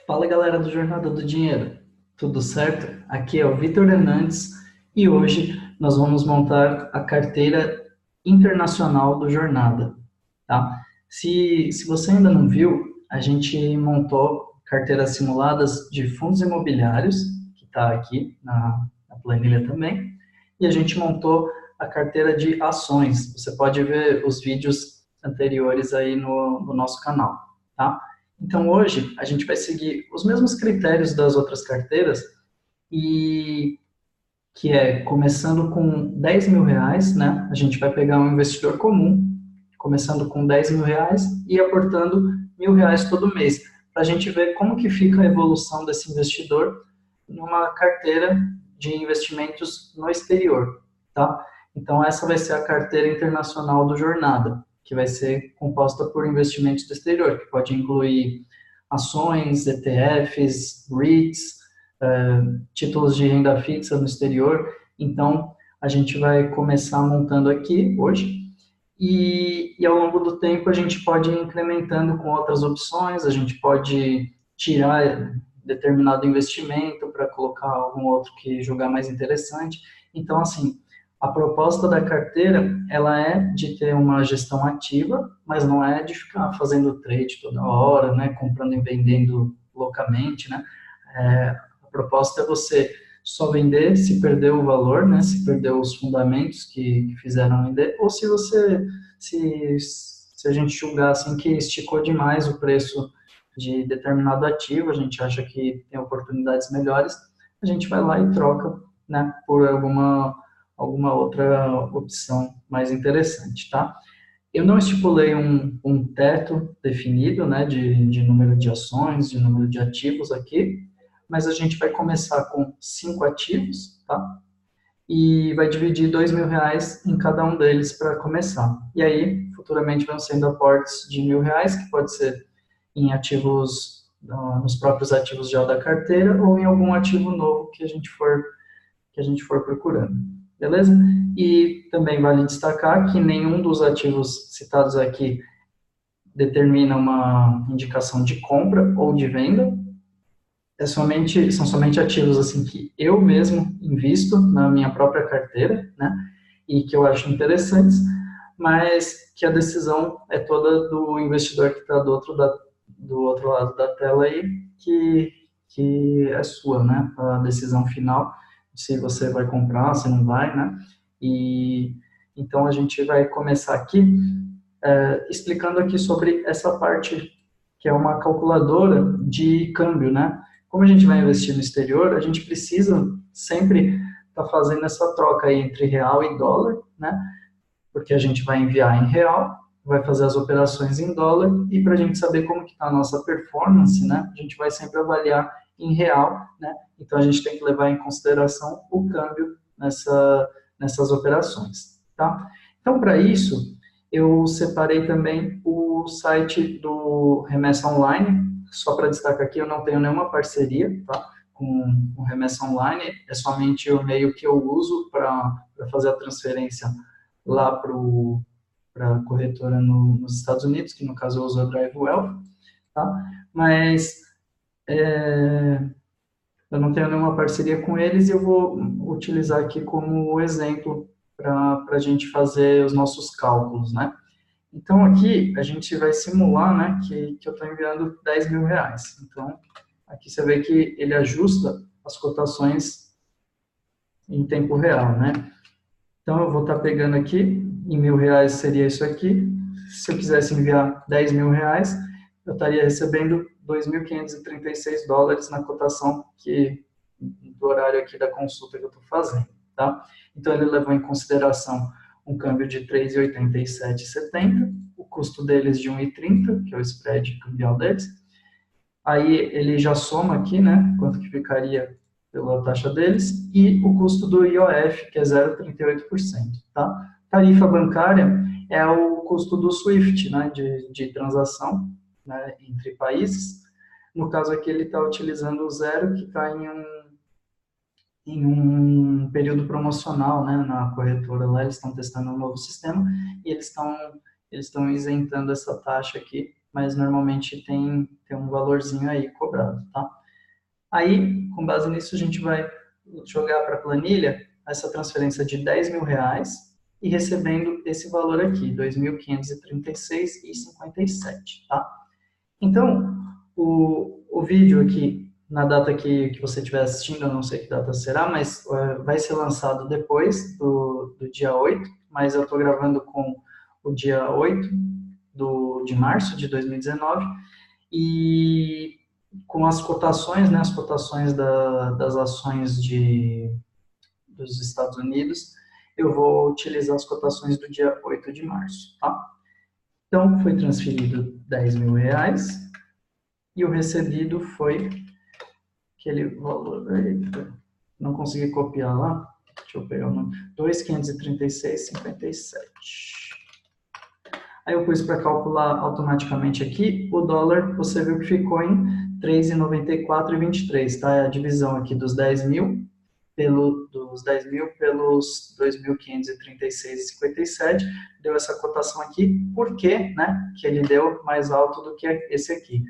Fala galera do Jornada do Dinheiro, tudo certo? Aqui é o Vitor Hernandes e hoje nós vamos montar a carteira internacional do Jornada, tá? Se você ainda não viu, a gente montou carteiras simuladas de fundos imobiliários, que está aqui na planilha também, e a gente montou a carteira de ações. Você pode ver os vídeos anteriores aí no nosso canal, tá? Então, hoje, a gente vai seguir os mesmos critérios das outras carteiras, e que é começando com 10 mil reais, né? A gente vai pegar um investidor comum, começando com 10 mil reais e aportando mil reais todo mês, para a gente ver como que fica a evolução desse investidor numa carteira de investimentos no exterior, tá? Então, essa vai ser a carteira internacional do Jornada, que vai ser composta por investimentos do exterior, que pode incluir ações, ETFs, REITs, títulos de renda fixa no exterior. Então, a gente vai começar montando aqui hoje, e ao longo do tempo a gente pode ir incrementando com outras opções, a gente pode tirar determinado investimento para colocar algum outro que julgar mais interessante. Então, assim, a proposta da carteira, ela é de ter uma gestão ativa, mas não é de ficar fazendo trade toda hora, né, comprando e vendendo loucamente, né? A proposta é você só vender se perder o valor, né, se perder os fundamentos que fizeram vender, ou se você, se a gente julgar assim que esticou demais o preço de determinado ativo, a gente acha que tem oportunidades melhores, a gente vai lá e troca, né, por alguma outra opção mais interessante, tá? Eu não estipulei um teto definido, né, de número de ações, de número de ativos aqui, mas a gente vai começar com 5 ativos, tá? E vai dividir 2 mil reais em cada um deles para começar. E aí, futuramente vão sendo aportes de mil reais, que pode ser em ativos, nos próprios ativos já da carteira, ou em algum ativo novo que a gente for procurando. Beleza? E também vale destacar que nenhum dos ativos citados aqui determina uma indicação de compra ou de venda. São somente ativos assim que eu mesmo invisto na minha própria carteira, né? E que eu acho interessantes, mas que a decisão é toda do investidor que está do outro lado da tela aí, que é sua, né? A decisão final, se você vai comprar, se não vai, né? E então a gente vai começar aqui explicando aqui sobre essa parte que é uma calculadora de câmbio, né? Como a gente vai investir no exterior, a gente precisa sempre estar fazendo essa troca aí entre real e dólar, né? Porque a gente vai enviar em real, vai fazer as operações em dólar, e para a gente saber como que está a nossa performance, né? A gente vai sempre avaliar em real, né? Então a gente tem que levar em consideração o câmbio nessas operações, tá? Então, para isso, eu separei também o site do Remessa Online. Só para destacar aqui, eu não tenho nenhuma parceria, tá, com Remessa Online, é somente o meio que eu uso para fazer a transferência lá para a corretora nos Estados Unidos, que no caso eu uso a DriveWealth, tá? Mas eu não tenho nenhuma parceria com eles, e eu vou utilizar aqui como exemplo para a gente fazer os nossos cálculos, né? Então, aqui a gente vai simular, né, que eu estou enviando 10 mil reais. Então, aqui você vê que ele ajusta as cotações em tempo real, né? Então, eu vou estar pegando aqui, em mil reais seria isso aqui. Se eu quisesse enviar 10 mil reais, eu estaria recebendo 2.536 dólares na cotação do horário aqui da consulta que eu estou fazendo, tá? Então, ele levou em consideração um câmbio de 3,8770, o custo deles de 1,30, que é o spread cambial deles. Aí ele já soma aqui, né, quanto que ficaria pela taxa deles, e o custo do IOF, que é 0,38%, tá? Tarifa bancária é o custo do SWIFT, né, de transação, né, entre países. No caso aqui ele está utilizando o zero, que está em um período promocional, né, na corretora lá, eles estão testando um novo sistema, e eles estão isentando essa taxa aqui, mas normalmente tem um valorzinho aí cobrado, tá? Aí, com base nisso, a gente vai jogar para a planilha essa transferência de R$ 10.000 e recebendo esse valor aqui, 2.536,57, tá? Então, o vídeo aqui, na data que você estiver assistindo, eu não sei que data será, mas vai ser lançado depois do dia 8, mas eu estou gravando com o dia 8 de março de 2019, e com as cotações, né, as cotações das ações dos Estados Unidos, eu vou utilizar as cotações do dia 8 de março, tá? Então, foi transferido R$ 10.000 e o recebido foi aquele valor, eita, não consegui copiar lá, deixa eu pegar o nome, 2.536,57. Aí eu pus para calcular automaticamente aqui, o dólar, você viu que ficou em 3,94,23, tá? É a divisão aqui dos 10.000 pelos 2.536,57, deu essa cotação aqui. Por quê, né, que ele deu mais alto do que esse aqui?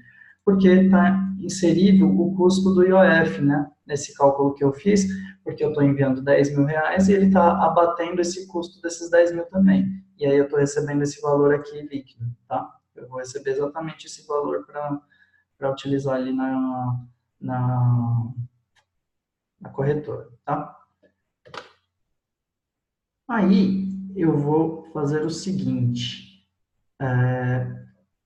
Porque está inserido o custo do IOF, né, nesse cálculo que eu fiz, porque eu estou enviando R$ 10.000 e ele está abatendo esse custo desses 10.000 também. E aí eu estou recebendo esse valor aqui líquido, tá? Eu vou receber exatamente esse valor para utilizar ali na, na corretora, tá? Aí eu vou fazer o seguinte,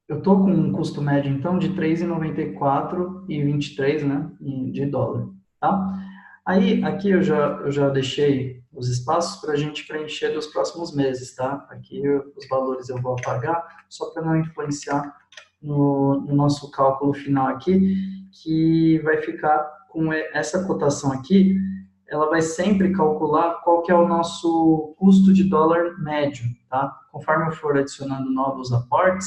eu estou com um custo médio então de 3,94 e 23, né, de dólar, tá? Aí aqui eu já deixei os espaços para a gente preencher dos próximos meses, tá? Aqui os valores eu vou apagar só para não influenciar no nosso cálculo final aqui, que vai ficar com essa cotação aqui, ela vai sempre calcular qual que é o nosso custo de dólar médio, tá? Conforme eu for adicionando novos aportes,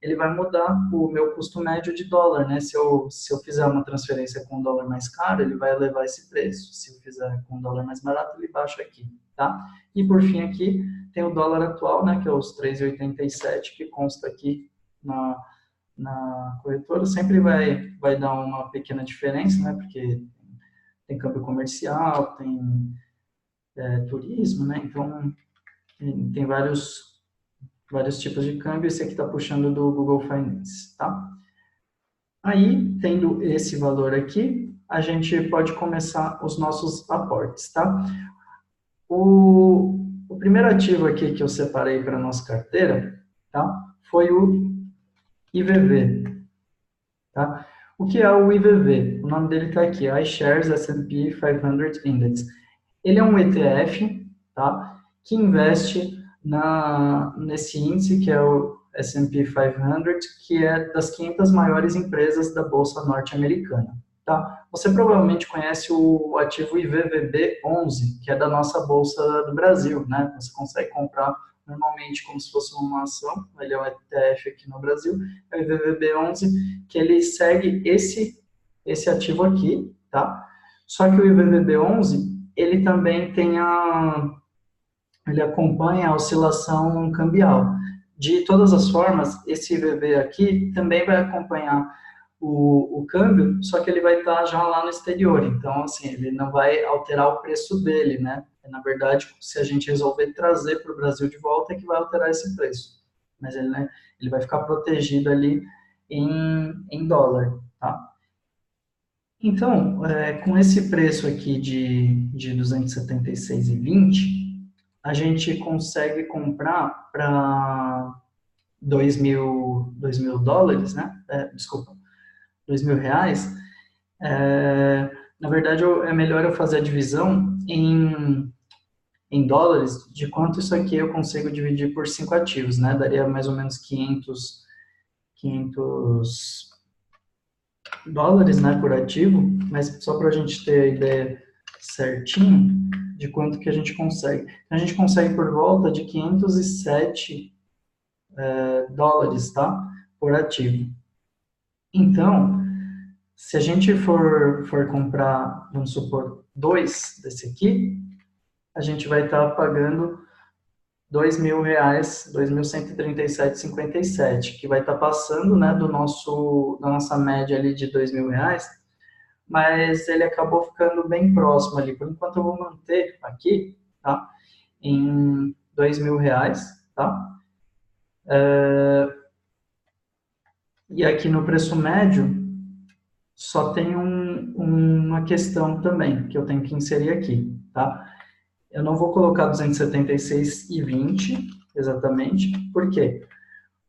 ele vai mudar o meu custo médio de dólar, né? Se eu fizer uma transferência com um dólar mais caro, ele vai elevar esse preço. Se eu fizer com um dólar mais barato, ele baixa aqui, tá? E por fim aqui, tem o dólar atual, né? Que é os 3,87, que consta aqui na corretora. Sempre vai dar uma pequena diferença, né? Porque tem câmbio comercial, tem turismo, né? Então, tem vários tipos de câmbio. Esse aqui está puxando do Google Finance, tá? Aí, tendo esse valor aqui, a gente pode começar os nossos aportes, tá? O primeiro ativo aqui que eu separei para a nossa carteira, tá? Foi o IVV, tá? O que é o IVV? O nome dele está aqui, iShares S&P 500 Index. Ele é um ETF, tá? Que investe nesse índice que é o S&P 500, que é das 500 maiores empresas da Bolsa Norte-Americana, tá? Você provavelmente conhece o ativo IVVB11, que é da nossa Bolsa do Brasil, né? Você consegue comprar normalmente como se fosse uma ação, ele é um ETF aqui no Brasil, é o IVVB11, que ele segue esse ativo aqui, tá? Só que o IVVB11, ele também ele acompanha a oscilação cambial. De todas as formas, esse IVV aqui também vai acompanhar o câmbio, só que ele vai estar já lá no exterior. Então, assim, ele não vai alterar o preço dele, né? Na verdade, se a gente resolver trazer para o Brasil de volta, é que vai alterar esse preço. Mas ele, né, ele vai ficar protegido ali em dólar, tá? Então, com esse preço aqui de 276,20, a gente consegue comprar para 2.000 dólares, né? Desculpa, R$ 2.000. Na verdade, é melhor eu fazer a divisão em dólares de quanto isso aqui eu consigo dividir por 5 ativos, né? Daria mais ou menos 500 dólares, né, por ativo, mas só para a gente ter a ideia certinho de quanto que a gente consegue. A gente consegue por volta de 507 dólares, tá, por ativo. Então, se a gente for comprar, vamos supor, dois desse aqui, a gente vai estar pagando R$ 2.000, 2.137,57, que vai estar passando, né, da nossa média ali de R$ 2.000, mas ele acabou ficando bem próximo ali. Por enquanto eu vou manter aqui, tá? Em R$ 2.000, tá? E aqui no preço médio, só tem uma questão também que eu tenho que inserir aqui, tá? Eu não vou colocar 276,20 exatamente, por quê?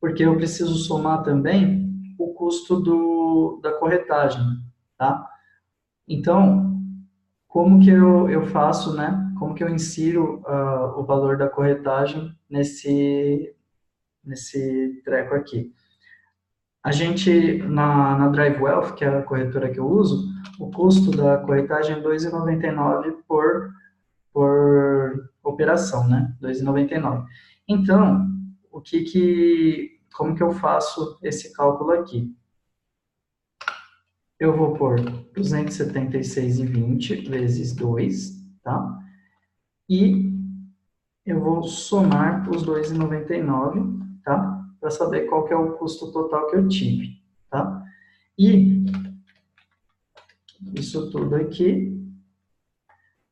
Porque eu preciso somar também o custo da corretagem, tá? Então, como que eu faço, né? Como que eu insiro o valor da corretagem nesse treco aqui? A gente, na Drive Wealth, que é a corretora que eu uso, o custo da corretagem é 2,99 por operação, né? 2,99. Então, como que eu faço esse cálculo aqui? Eu vou pôr 276,20 vezes 2, tá? E eu vou somar os 2,99, tá? Para saber qual que é o custo total que eu tive, tá? E isso tudo aqui,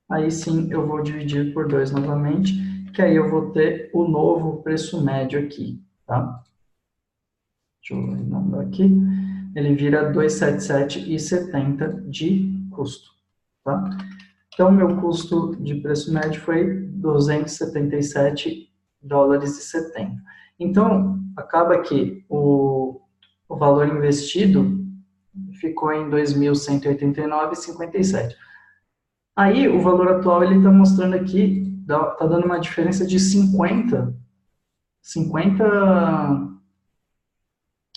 aí sim eu vou dividir por 2 novamente, que aí eu vou ter o novo preço médio aqui, tá? Deixa eu arredondar aqui. Ele vira 277,70 de custo, tá? Então, meu custo de preço médio foi 277 dólares e 70. Então, acaba que o valor investido ficou em 2.189,57. Aí, o valor atual, ele está mostrando aqui, está dando uma diferença de 50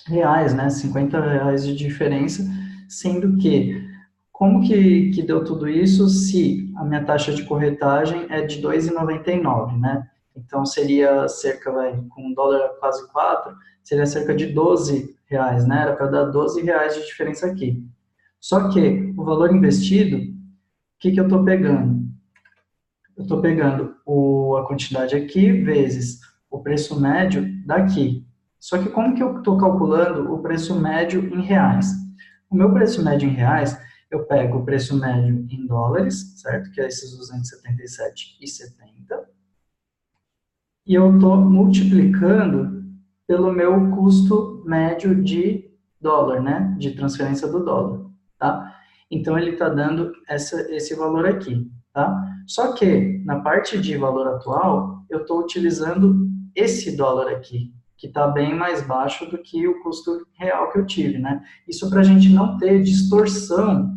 reais, né? R$ 50 de diferença, sendo que, como que deu tudo isso se a minha taxa de corretagem é de 2,99, né? Então, seria cerca, com o dólar quase 4, seria cerca de R$ 12, né? Era para dar R$ 12 de diferença aqui. Só que o valor investido, o que eu estou pegando? Eu estou pegando a quantidade aqui vezes o preço médio daqui. Só que como que eu estou calculando o preço médio em reais? O meu preço médio em reais, eu pego o preço médio em dólares, certo? Que é esses 277,70. E eu estou multiplicando pelo meu custo médio de dólar, né? De transferência do dólar, tá? Então, ele está dando esse valor aqui, tá? Só que, na parte de valor atual, eu estou utilizando esse dólar aqui, que está bem mais baixo do que o custo real que eu tive, né? Isso para a gente não ter distorção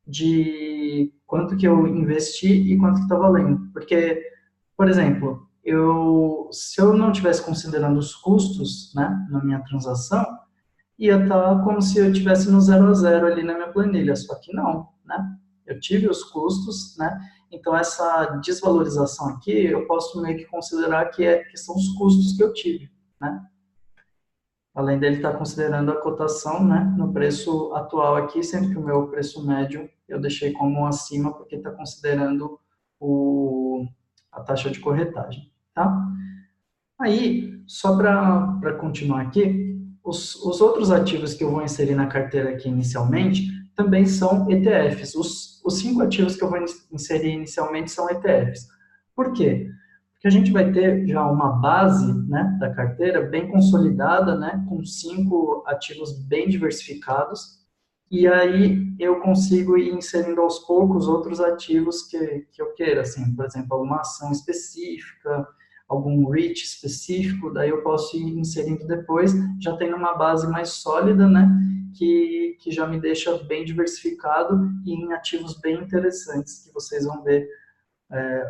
de quanto que eu investi e quanto que está valendo. Porque, por exemplo, se eu não estivesse considerando os custos, né, na minha transação, ia estar como se eu estivesse no 0 a 0 ali na minha planilha, só que não, né? Eu tive os custos, né? Então, essa desvalorização aqui, eu posso meio que considerar que são os custos que eu tive, né? Além dele estar considerando a cotação, né, no preço atual aqui, sendo que o meu preço médio eu deixei como acima, porque está considerando a taxa de corretagem, tá? Aí, só para continuar aqui, os outros ativos que eu vou inserir na carteira aqui inicialmente também são ETFs. Os 5 ativos que eu vou inserir inicialmente são ETFs. Por quê? Porque a gente vai ter já uma base, né, da carteira bem consolidada, né, com 5 ativos bem diversificados, e aí eu consigo ir inserindo aos poucos outros ativos que eu queira, assim, por exemplo, alguma ação específica, algum REIT específico, daí eu posso ir inserindo depois, já tendo uma base mais sólida, né, que já me deixa bem diversificado e em ativos bem interessantes, que vocês vão ver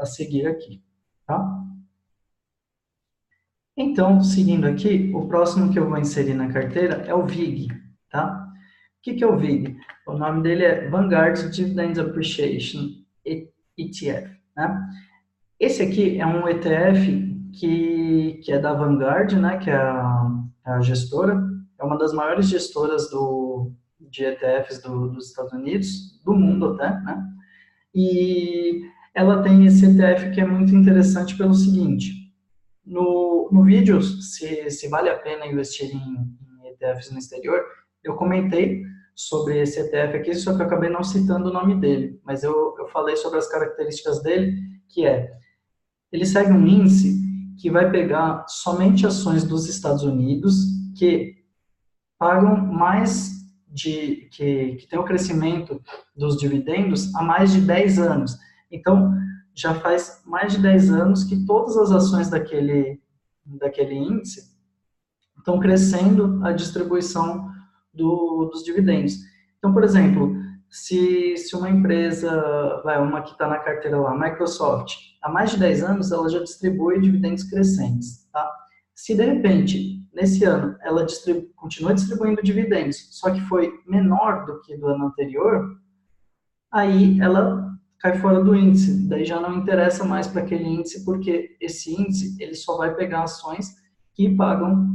a seguir aqui, tá? Então, seguindo aqui, o próximo que eu vou inserir na carteira é o VIG, tá? O que é o VIG? O nome dele é Vanguard Dividend Appreciation ETF, né? Esse aqui é um ETF que é da Vanguard, né? Que é a gestora, é uma das maiores gestoras de ETFs dos Estados Unidos, do mundo até, né? E ela tem esse ETF que é muito interessante pelo seguinte: No vídeo, se vale a pena investir em ETFs no exterior, eu comentei sobre esse ETF aqui, só que eu acabei não citando o nome dele, mas eu falei sobre as características dele, que ele segue um índice que vai pegar somente ações dos Estados Unidos que pagam mais que tem o crescimento dos dividendos há mais de 10 anos. Então, já faz mais de 10 anos que todas as ações daquele índice estão crescendo a distribuição dos dividendos. Então, por exemplo, se uma empresa, uma que está na carteira lá, Microsoft, há mais de 10 anos ela já distribui dividendos crescentes, tá? Se de repente, nesse ano, ela continua distribuindo dividendos, só que foi menor do que do ano anterior, aí ela cai fora do índice, daí já não interessa mais para aquele índice, porque esse índice ele só vai pegar ações que pagam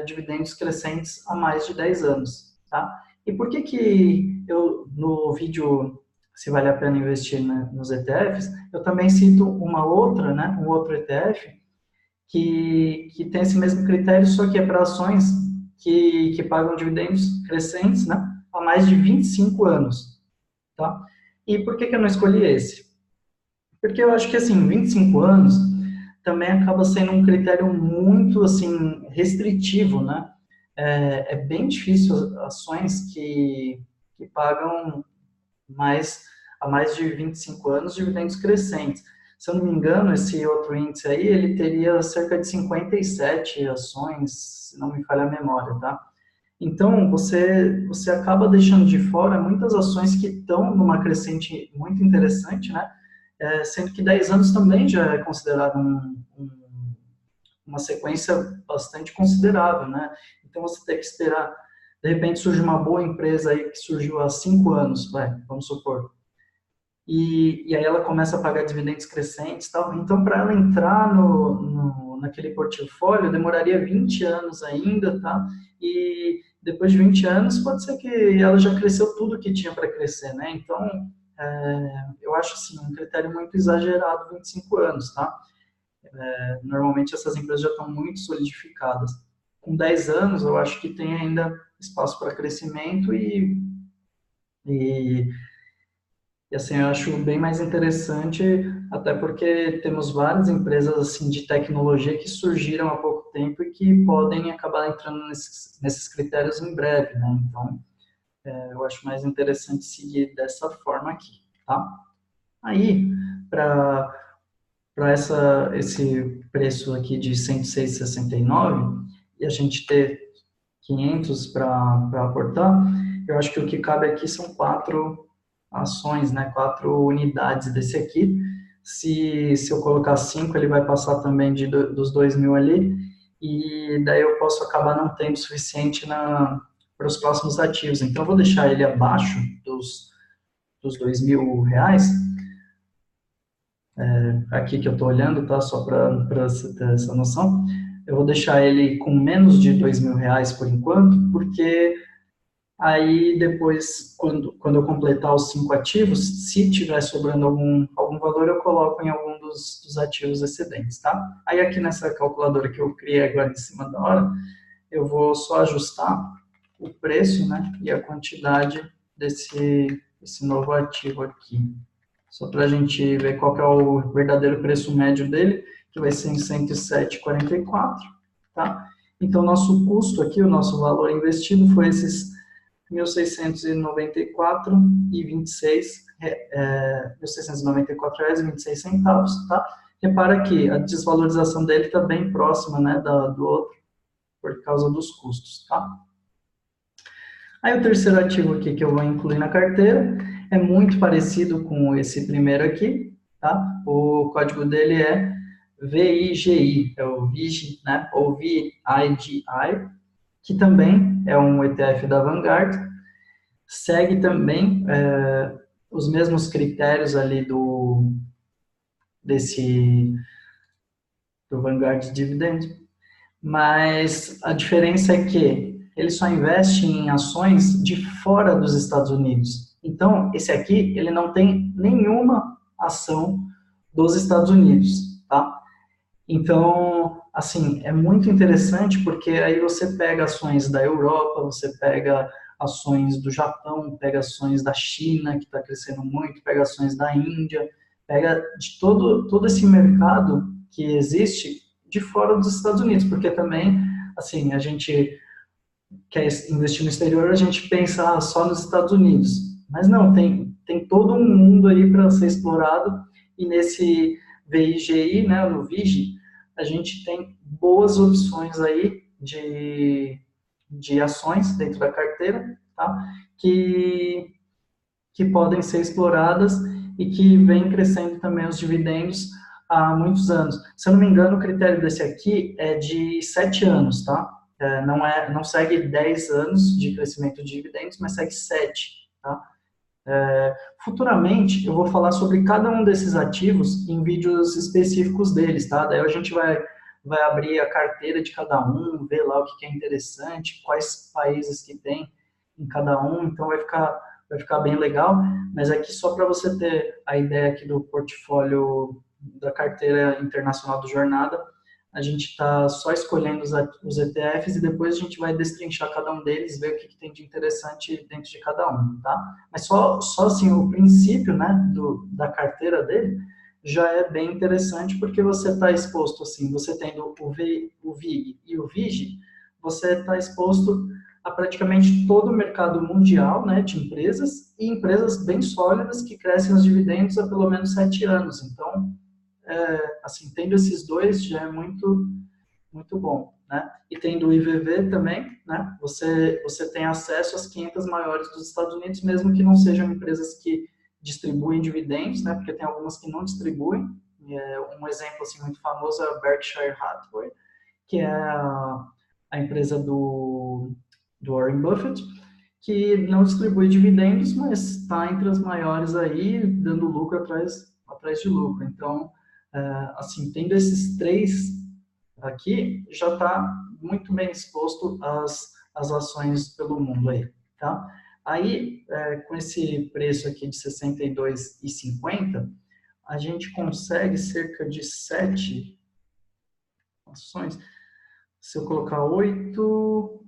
dividendos crescentes há mais de 10 anos, tá? E por que eu, no vídeo Se Vale a Pena Investir, né, nos ETFs, eu também cito uma outra, né, um outro ETF, que tem esse mesmo critério, só que é para ações que pagam dividendos crescentes, né, há mais de 25 anos, tá? E por que eu não escolhi esse? Porque eu acho que, assim, 25 anos também acaba sendo um critério muito, assim, restritivo, né? É bem difícil ações que pagam há mais de 25 anos dividendos crescentes. Se eu não me engano, esse outro índice aí, ele teria cerca de 57 ações, se não me falha a memória, tá? Então, você acaba deixando de fora muitas ações que estão numa crescente muito interessante, né? Sendo que 10 anos também já é considerado uma sequência bastante considerável, né? Então, você tem que esperar, de repente surge uma boa empresa aí que surgiu há 5 anos, vamos supor, e aí ela começa a pagar dividendos crescentes e tal. Então, para ela entrar naquele portfólio, demoraria 20 anos ainda, tá? E depois de 20 anos, pode ser que ela já cresceu tudo que tinha para crescer, né? Então, eu acho, assim, um critério muito exagerado, 25 anos, tá? Normalmente, essas empresas já estão muito solidificadas. Com 10 anos, eu acho que tem ainda espaço para crescimento e e assim, eu acho bem mais interessante, até porque temos várias empresas assim de tecnologia que surgiram há pouco tempo e que podem acabar entrando nesses critérios em breve, né? Então, eu acho mais interessante seguir dessa forma aqui, tá? Aí, para esse preço aqui de 106,69 e a gente ter 500 para aportar, eu acho que o que cabe aqui são 4 ações, né? 4 unidades desse aqui. Se eu colocar 5, ele vai passar também dos 2.000 ali, e daí eu posso acabar não tendo suficiente para os próximos ativos. Então, eu vou deixar ele abaixo dos 2.000 reais, aqui que eu estou olhando, tá? Só para você ter essa noção. Eu vou deixar ele com menos de 2.000 reais por enquanto, porque aí depois, quando eu completar os 5 ativos, se tiver sobrando algum valor, eu coloco em algum dos ativos excedentes, tá? Aí aqui nessa calculadora que eu criei agora em cima da hora, eu vou só ajustar o preço, né, e a quantidade desse novo ativo aqui. Só para a gente ver qual que é o verdadeiro preço médio dele, que vai ser em 107,44, tá? Então, nosso custo aqui, o nosso valor investido foi esses 1.694,26 R$ 1.694,26, tá? Repara que a desvalorização dele está bem próxima, né, do outro, por causa dos custos, tá? Aí o terceiro ativo aqui que eu vou incluir na carteira é muito parecido com esse primeiro aqui, tá? O código dele é VIGI, é o VIGI, né? Ou VIGI, que também é um ETF da Vanguard, segue também os mesmos critérios ali do Vanguard Dividend, mas a diferença é que ele só investe em ações de fora dos Estados Unidos. Então, esse aqui, ele não tem nenhuma ação dos Estados Unidos, tá? Então, assim, é muito interessante porque aí você pega ações da Europa, você pega ações do Japão, pega ações da China, que está crescendo muito, pega ações da Índia, pega de todo esse mercado que existe de fora dos Estados Unidos, porque também, assim, a gente quer investir no exterior, a gente pensa só nos Estados Unidos. Mas não, tem todo um mundo aí para ser explorado, e nesse VIGI, né, no VIGI, a gente tem boas opções aí de ações dentro da carteira, tá? Que podem ser exploradas e que vem crescendo também os dividendos há muitos anos. Se eu não me engano, o critério desse aqui é de 7 anos, tá? Não segue 10 anos de crescimento de dividendos, mas segue 7, tá? Futuramente, eu vou falar sobre cada um desses ativos em vídeos específicos deles, tá? Daí a gente vai abrir a carteira de cada um, ver lá o que é interessante, quais países que tem em cada um, então vai ficar bem legal, mas aqui só para você ter a ideia aqui do portfólio da carteira internacional do Jornada, a gente está só escolhendo os ETFs e depois a gente vai destrinchar cada um deles, ver o que tem de interessante dentro de cada um, tá? Mas só assim, o princípio, né, da carteira dele já é bem interessante, porque você está exposto, assim, você tendo o VIG e o VIGI, você está exposto a praticamente todo o mercado mundial, né, de empresas, e empresas bem sólidas que crescem os dividendos há pelo menos 7 anos. Então, assim, tendo esses dois já é muito, muito bom, né? E tendo o IVV também, né? Você tem acesso às 500 maiores dos Estados Unidos, mesmo que não sejam empresas que distribuem dividendos, né? Porque tem algumas que não distribuem. Um exemplo assim muito famoso é a Berkshire Hathaway, que é a empresa do Warren Buffett, que não distribui dividendos, mas está entre as maiores aí, dando lucro atrás de lucro. Então, assim, tendo esses três aqui, já está muito bem exposto às ações pelo mundo aí, tá? Aí, com esse preço aqui de R$ 62,50, a gente consegue cerca de 7 ações. Se eu colocar 8,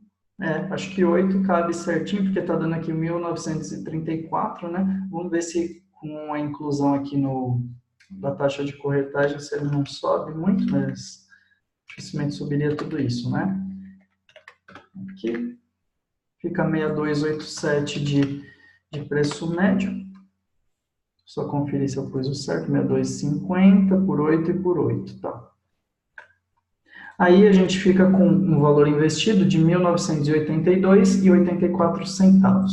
acho que 8 cabe certinho, porque está dando aqui 1.934, né? Vamos ver se com a inclusão aqui da taxa de corretagem, se ele não sobe muito, mas dificilmente subiria tudo isso, né? Aqui fica 6287 de preço médio. Só conferir se eu pus o certo, 62,50 por 8 e por 8, tá? Aí a gente fica com um valor investido de R$ 1.982,84,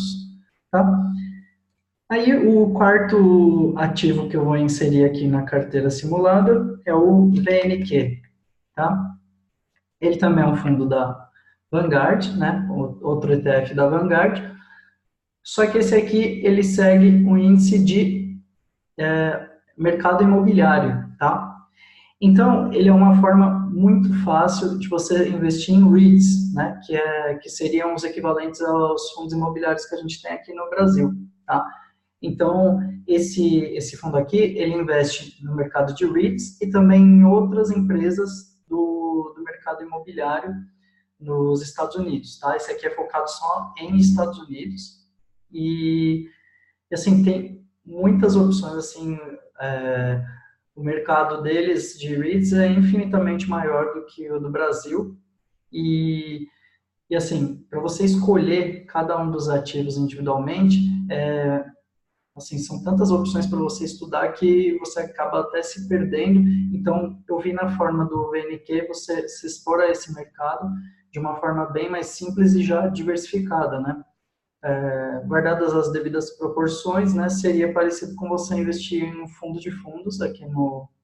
tá? Aí o quarto ativo que eu vou inserir aqui na carteira simulada é o VNQ, tá? Ele também é um fundo da Vanguard, né? Outro ETF da Vanguard. Só que esse aqui, ele segue um índice de mercado imobiliário, tá? Então, ele é uma forma muito fácil de você investir em REITs, né? Que seriam os equivalentes aos fundos imobiliários que a gente tem aqui no Brasil, tá? Então, esse fundo aqui, ele investe no mercado de REITs e também em outras empresas do mercado imobiliário nos Estados Unidos, tá? Esse aqui é focado só em Estados Unidos e, assim, tem muitas opções, assim, o mercado deles de REITs é infinitamente maior do que o do Brasil e, assim, para você escolher cada um dos ativos individualmente, assim, são tantas opções para você estudar que você acaba até se perdendo. Então, eu vi na forma do VNQ você se expor a esse mercado de uma forma bem mais simples e já diversificada, né? Guardadas as devidas proporções, né, seria parecido com você investir em um fundo de fundos aqui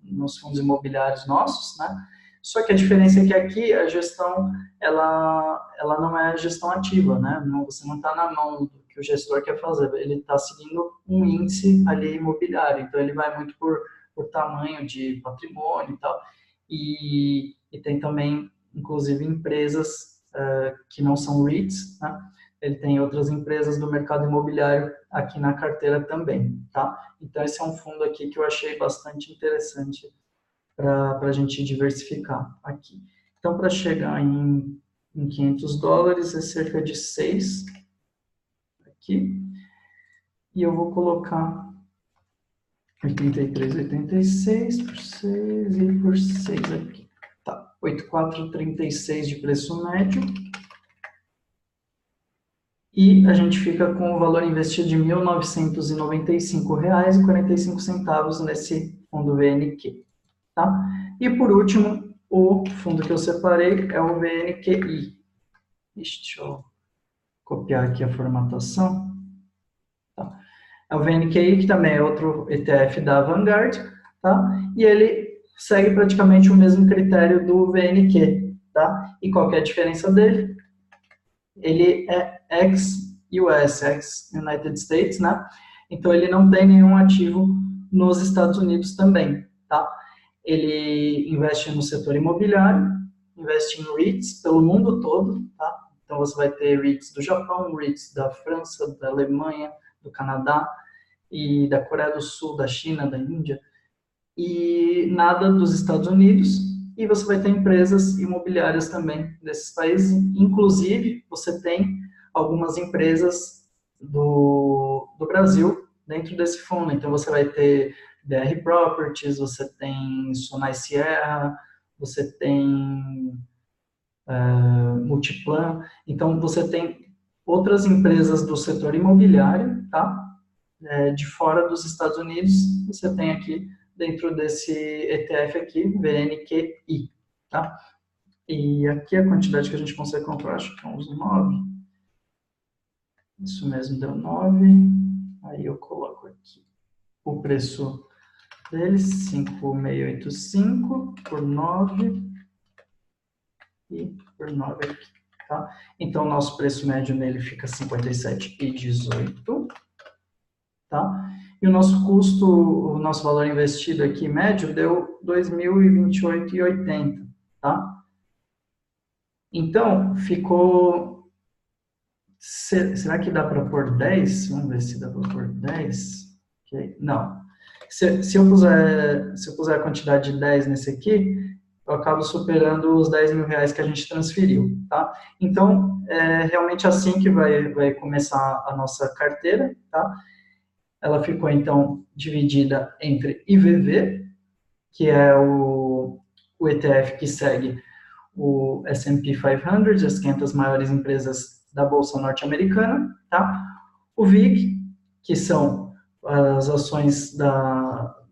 nos fundos imobiliários nossos, né? Só que a diferença é que aqui a gestão ela não é gestão ativa, né? Não, você não está na mão do que o gestor quer fazer, ele está seguindo um índice ali imobiliário, então ele vai muito por tamanho de patrimônio e tal, e tem também, inclusive, empresas que não são REITs, né? Ele tem outras empresas do mercado imobiliário aqui na carteira também, tá? Então, esse é um fundo aqui que eu achei bastante interessante para a gente diversificar aqui. Então, para chegar em $500 é cerca de 6 aqui. E eu vou colocar 83,86 por 6 e por 6 aqui. Tá, 8,436 de preço médio. E a gente fica com o valor investido de R$ 1.995,45 nesse fundo VNQ. Tá? E por último, o fundo que eu separei é o VNQI. Deixa eu copiar aqui a formatação. Tá? É o VNQI, que também é outro ETF da Vanguard, tá? E ele segue praticamente o mesmo critério do VNQ, tá? E qual que é a diferença dele? Ele é ex-US, ex-United States, né? Então ele não tem nenhum ativo nos Estados Unidos também, tá? Ele investe no setor imobiliário, investe em REITs pelo mundo todo, tá? Então você vai ter REITs do Japão, REITs da França, da Alemanha, do Canadá e da Coreia do Sul, da China, da Índia, e nada dos Estados Unidos. E você vai ter empresas imobiliárias também desses países. Inclusive, você tem algumas empresas do Brasil dentro desse fundo. Então, você vai ter BR Properties, você tem Sonai Sierra, você tem Multiplan. Então, você tem outras empresas do setor imobiliário, tá? De fora dos Estados Unidos, você tem aqui dentro desse ETF aqui, VNQI, tá? E aqui a quantidade que a gente consegue comprar, acho que é uns 9. Isso mesmo, deu 9. Aí eu coloco aqui o preço deles, 5.685 por 9 e por 9 aqui, tá? Então, o nosso preço médio nele fica 57,18, tá? E o nosso custo, o nosso valor investido aqui médio deu 2.028,80, tá? Então, ficou... Será que dá para pôr 10? Vamos ver se dá para pôr 10. Okay. Não. Se eu puser a quantidade de 10 nesse aqui, eu acabo superando os 10 mil reais que a gente transferiu, tá? Então, é realmente assim que vai começar a nossa carteira, tá? Ela ficou, então, dividida entre IVV, que é o ETF que segue o S&P 500, as 500 maiores empresas da Bolsa Norte-Americana, tá? O VIG, que são as ações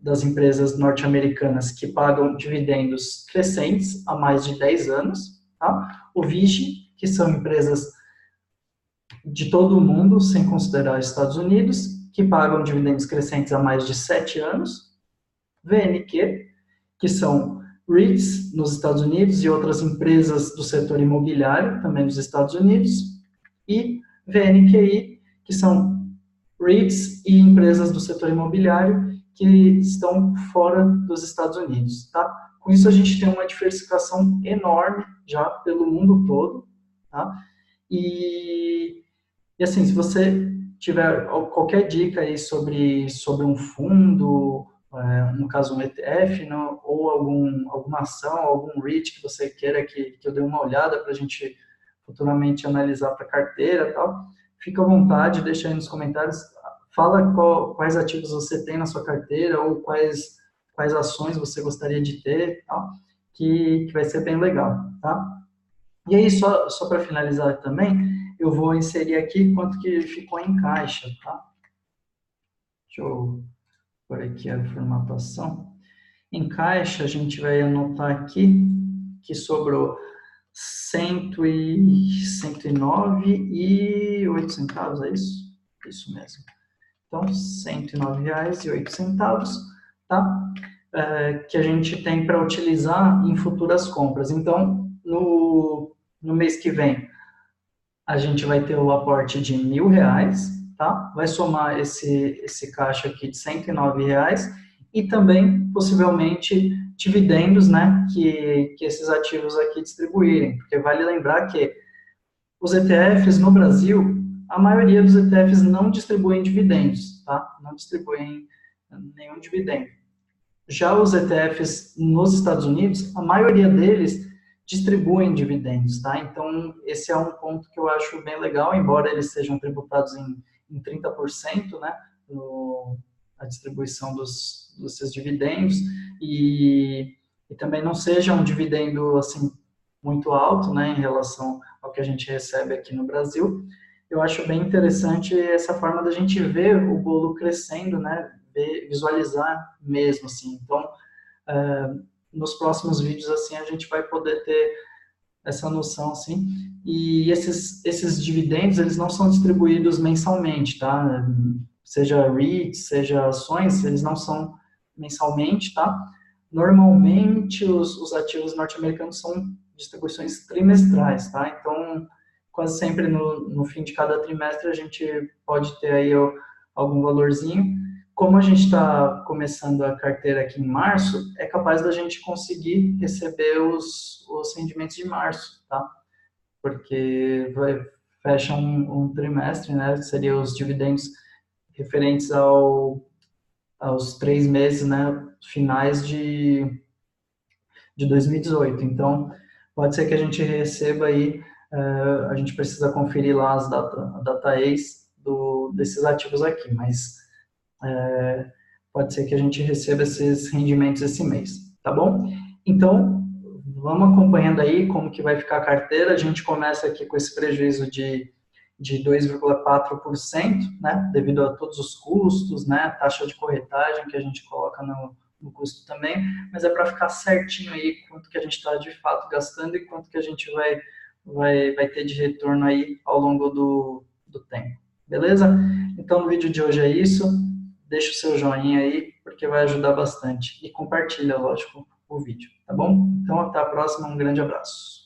das empresas norte-americanas que pagam dividendos crescentes há mais de 10 anos, tá? O VIG, que são empresas de todo o mundo, sem considerar os Estados Unidos, que pagam dividendos crescentes há mais de 7 anos. VNQ, que são REITs nos Estados Unidos e outras empresas do setor imobiliário, também nos Estados Unidos. E VNQI, que são REITs e empresas do setor imobiliário que estão fora dos Estados Unidos, tá? Com isso, a gente tem uma diversificação enorme já pelo mundo todo, tá? E assim, se você tiver qualquer dica aí sobre um fundo, no caso um ETF, não, ou alguma ação, algum REIT que você queira que eu dê uma olhada para a gente futuramente analisar para carteira e tal, fica à vontade, deixa aí nos comentários, fala quais ativos você tem na sua carteira ou quais ações você gostaria de ter, tal, que vai ser bem legal, tá? E aí, só para finalizar também, eu vou inserir aqui quanto que ficou em caixa, tá? Deixa eu pôr aqui a formatação. Em caixa, a gente vai anotar aqui que sobrou 109,08 centavos, é isso? Isso mesmo. Então, R$ 109,08, tá? Que a gente tem para utilizar em futuras compras. Então, no mês que vem, a gente vai ter o aporte de R$ 1.000, tá? Vai somar esse caixa aqui de R$ 109 e também, possivelmente, dividendos, né, que esses ativos aqui distribuírem, porque vale lembrar que os ETFs no Brasil, a maioria dos ETFs não distribuem dividendos, tá? Não distribuem nenhum dividendo. Já os ETFs nos Estados Unidos, a maioria deles distribuem dividendos, tá? Então, esse é um ponto que eu acho bem legal, embora eles sejam tributados em 30%, né, a distribuição dos seus dividendos, e também não seja um dividendo, assim, muito alto, né, em relação ao que a gente recebe aqui no Brasil. Eu acho bem interessante essa forma da gente ver o bolo crescendo, né, visualizar mesmo, assim. Então, nos próximos vídeos, assim, a gente vai poder ter essa noção, assim. E esses dividendos, eles não são distribuídos mensalmente, tá? Seja REITs, seja ações, eles não são mensalmente, tá? Normalmente, os ativos norte-americanos são distribuições trimestrais, tá? Então, quase sempre no fim de cada trimestre, a gente pode ter aí algum valorzinho. Como a gente está começando a carteira aqui em março, é capaz da gente conseguir receber os rendimentos de março, tá? Porque fecha um trimestre, né? Seria os dividendos referentes aos 3 meses, né? Finais de 2018. Então, pode ser que a gente receba aí, a gente precisa conferir lá a data ex desses ativos aqui, mas pode ser que a gente receba esses rendimentos esse mês, tá bom? Então, vamos acompanhando aí como que vai ficar a carteira. A gente começa aqui com esse prejuízo de 2,4%, né, devido a todos os custos, né, taxa de corretagem que a gente coloca no custo também, mas é para ficar certinho aí quanto que a gente está de fato gastando e quanto que a gente vai ter de retorno aí ao longo do tempo. Beleza? Então, no vídeo de hoje é isso. Deixa o seu joinha aí, porque vai ajudar bastante. E compartilha, lógico, o vídeo, tá bom? Então, até a próxima. Um grande abraço.